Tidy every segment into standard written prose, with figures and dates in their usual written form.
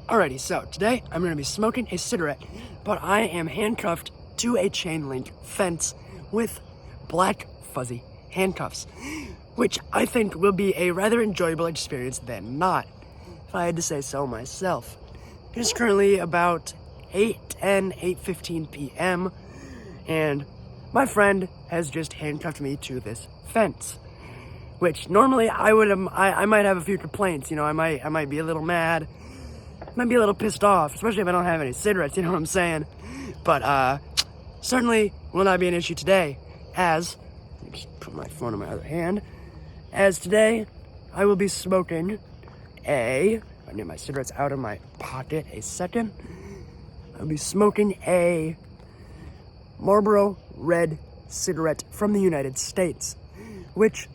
Alrighty, so today I'm going to be smoking a cigarette, but I am handcuffed to a chain link fence with black fuzzy handcuffs, which I think will be a rather enjoyable experience than not, if I had to say so myself. It is currently about 8:15 p.m., and my friend has just handcuffed me to this fence, which normally I might have a few complaints. I might be a little mad, might be a little pissed off, especially if I don't have any cigarettes, you know what I'm saying? But certainly will not be an issue today, as, let me just put my phone in my other hand, as today I will be smoking I need my cigarettes out of my pocket a second. I'll be smoking a Marlboro Red cigarette from the United States, which,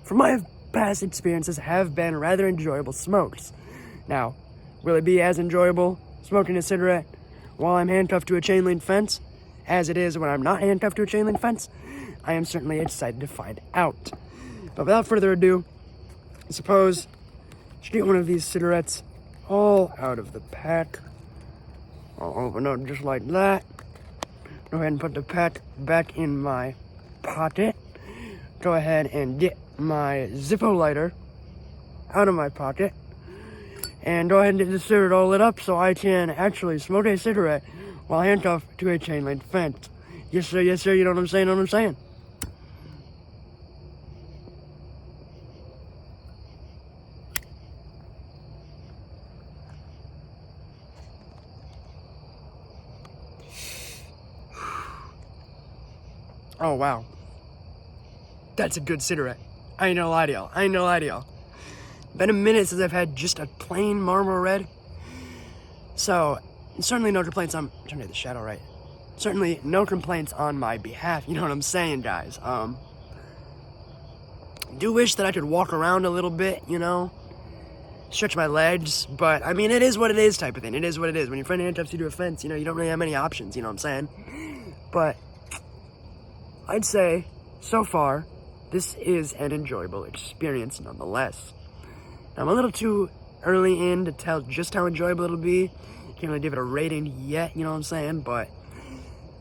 from my past experiences, have been rather enjoyable smokes. Now, will it be as enjoyable smoking a cigarette while I'm handcuffed to a chain link fence as it is when I'm not handcuffed to a chain link fence? I am certainly excited to find out. But without further ado, I suppose I should get one of these cigarettes all out of the pack. I'll open up just like that. Go ahead and put the pack back in my pocket. Go ahead and get my Zippo lighter out of my pocket. And go ahead and get this cigarette all lit up so I can actually smoke a cigarette while handcuffed to a chain link fence. Yes sir, you know what I'm saying, Oh wow. That's a good cigarette. I ain't gonna lie to y'all. Been a minute since I've had just a plain Marlboro Red. So, certainly no complaints on, I'm trying to get the shadow right. Certainly no complaints on my behalf, you know what I'm saying, guys. Do wish that I could walk around a little bit, stretch my legs, but I mean, it is what it is type of thing. It is what it is. When your friend handcuffs you to a fence, you don't really have many options, you know what I'm saying? But I'd say, so far, this is an enjoyable experience nonetheless. I'm a little too early in to tell just how enjoyable it'll be. Can't really give it a rating yet, you know what I'm saying? But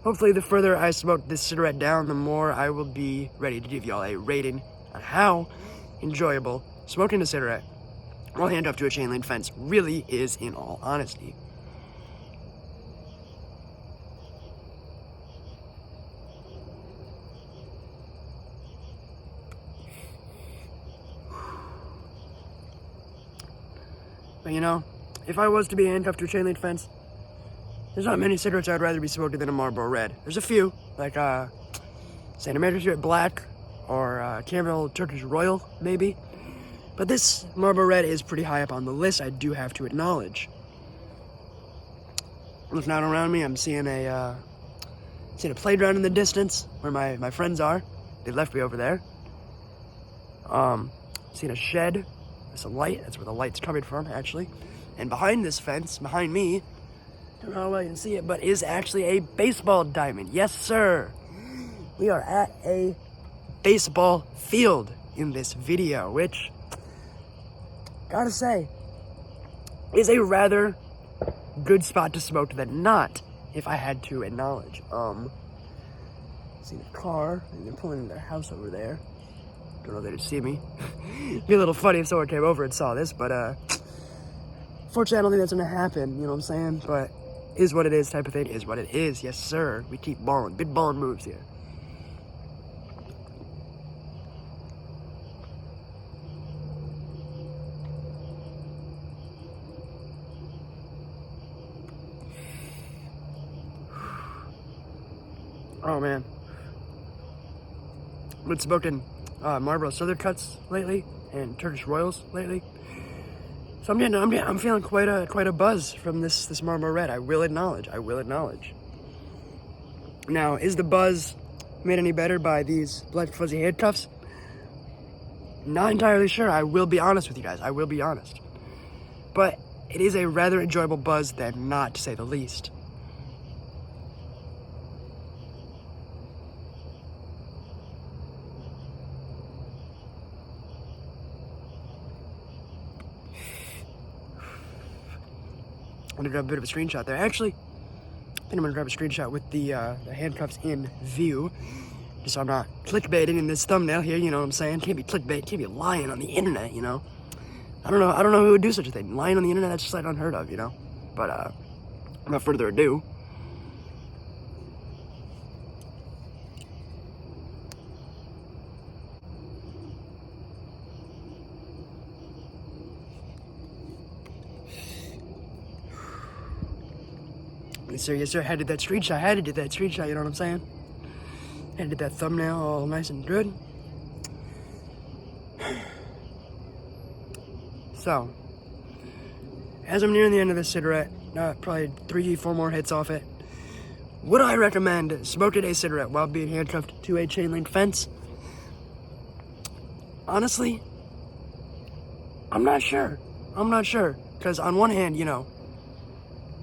hopefully the further I smoke this cigarette down, the more I will be ready to give y'all a rating on how enjoyable smoking a cigarette while handcuffed to a chain link fence really is, in all honesty. But if I was to be handcuffed to a chain link fence, there's not many cigarettes I'd rather be smoking than a Marlboro Red. There's a few, like St. American Cigarette Black or Campbell Turkish Royal, maybe. But this Marlboro Red is pretty high up on the list, I do have to acknowledge. Looking out around me, I'm seeing a playground in the distance where my friends are. They left me over there. Seeing a shed. There's a light. That's where the light's coming from, actually. And behind this fence, behind me, don't know how well you can see it, but is actually a baseball diamond. Yes, sir. We are at a baseball field in this video, which, gotta say, is a rather good spot to smoke than not, if I had to acknowledge. See the car, and they're pulling in their house over there. Don't know if they'd see me. It'd be a little funny if someone came over and saw this, but fortunately I don't think that's gonna happen, you know what I'm saying? But is what it is type of thing, is what it is, yes sir. We keep balling, big balling moves here. Oh man. Been smoking Marlboro Southern Cuts lately and Turkish Royals lately. So I'm feeling quite a buzz from this Marlboro Red. I will acknowledge. Now, is the buzz made any better by these black fuzzy handcuffs? Not entirely sure. I will be honest with you guys. I will be honest. But it is a rather enjoyable buzz than not, to say the least. I'm gonna grab a bit of a screenshot there. Actually, I think I'm gonna grab a screenshot with the handcuffs in view, just so I'm not clickbaiting in this thumbnail here. You know what I'm saying? Can't be clickbait. Can't be lying on the internet. You know. I don't know who would do such a thing. Lying on the internet, that's just like unheard of. You know. But without further ado. Yes, sir, had to do that screenshot, you know what I'm saying? Had to do that thumbnail all nice and good. So, as I'm nearing the end of this cigarette, probably 3-4 more hits off it, would I recommend smoking a cigarette while being handcuffed to a chain link fence? Honestly, I'm not sure. Because on one hand, you know,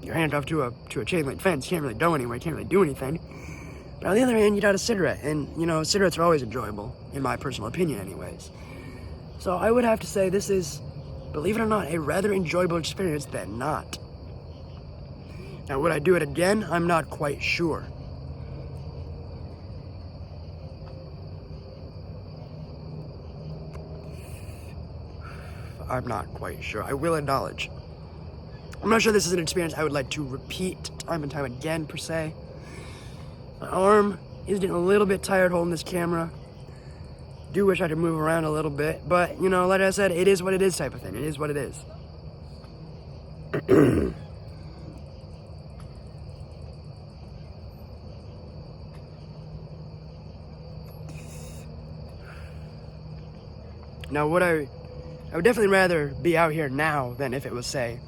you're handcuffed to a chain link fence, you can't really go anywhere, you can't really do anything. But on the other hand, you got a cigarette, and you know, cigarettes are always enjoyable, in my personal opinion anyways. So I would have to say this is, believe it or not, a rather enjoyable experience than not. Now, would I do it again? I'm not quite sure. I'm not quite sure. I will acknowledge. I'm not sure this is an experience I would like to repeat time and time again, per se. My arm is getting a little bit tired holding this camera. Do wish I could move around a little bit, but, you know, like I said, it is what it is type of thing. It is what it is. Now, I would definitely rather be out here now than if it was, say,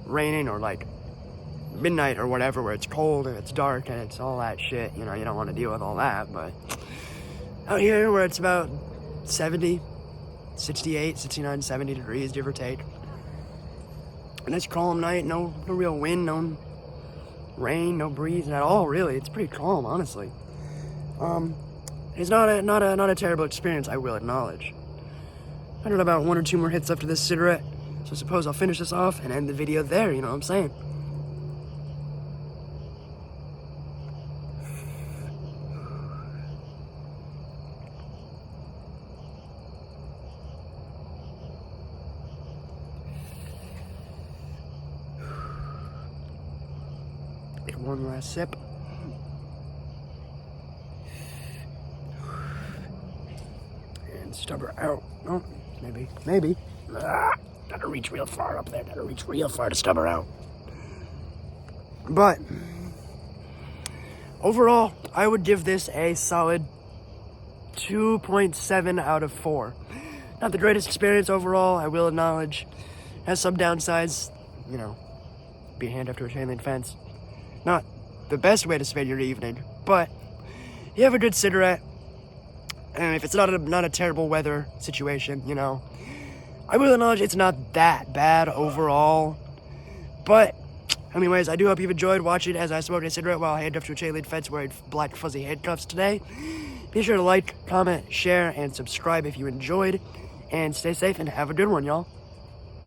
raining or like midnight or whatever, where it's cold and it's dark and it's all that shit. You know, you don't want to deal with all that. But out here where it's about 70, 68, 69, 70 degrees, give or take. A nice calm night, no real wind, no rain, no breeze at all, really. It's pretty calm, honestly. It's not a terrible experience, I will acknowledge. I got about 1 or 2 more hits after this cigarette, so I suppose I'll finish this off and end the video there, you know what I'm saying? Take one last sip. And stub her out. Oh, maybe. Gotta reach real far up there. Gotta reach real far to stub her out. But overall, I would give this a solid 2.7 out of 4. Not the greatest experience overall, I will acknowledge. Has some downsides, you know, being handcuffed to a chain link fence. Not the best way to spend your evening, but you have a good cigarette, and if it's not a terrible weather situation, you know, I will acknowledge it's not that bad overall. But anyways, I do hope you've enjoyed watching as I smoked a cigarette while handcuffed to a chain link fence wearing black fuzzy handcuffs today. Be sure to like, comment, share, and subscribe if you enjoyed, and stay safe and have a good one, y'all.